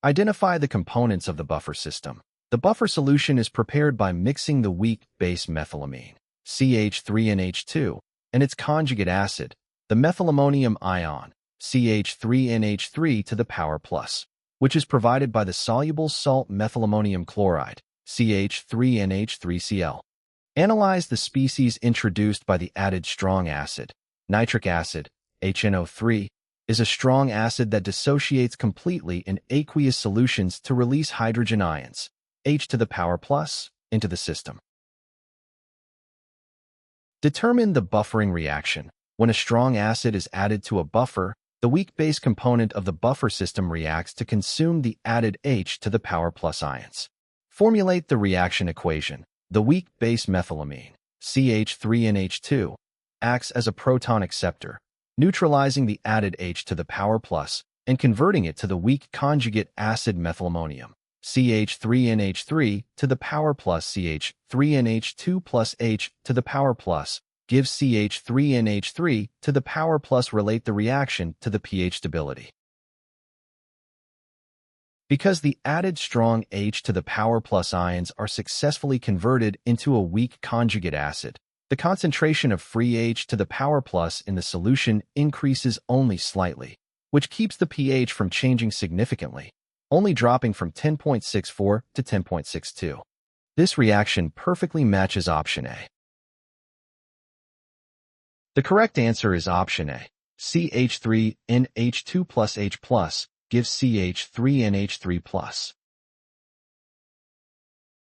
Identify the components of the buffer system. The buffer solution is prepared by mixing the weak base methylamine, CH3NH2, and its conjugate acid, the methylammonium ion, CH3NH3 to the power plus, which is provided by the soluble salt methylammonium chloride, CH3NH3Cl. Analyze the species introduced by the added strong acid. Nitric acid, HNO3, is a strong acid that dissociates completely in aqueous solutions to release hydrogen ions, H to the power plus, into the system. Determine the buffering reaction. When a strong acid is added to a buffer, the weak base component of the buffer system reacts to consume the added H to the power plus ions. Formulate the reaction equation. The weak base methylamine, CH3NH2, acts as a proton acceptor, neutralizing the added H to the power plus and converting it to the weak conjugate acid methylammonium, CH3NH3 to the power plus CH3NH2 plus H to the power plus, gives CH3NH3 to the power plus. Relate the reaction to the pH stability. Because the added strong H to the power plus ions are successfully converted into a weak conjugate acid, the concentration of free H to the power plus in the solution increases only slightly, which keeps the pH from changing significantly, only dropping from 10.64 to 10.62. This reaction perfectly matches option A. The correct answer is option A. CH3NH2 plus H plus gives CH3NH3 plus.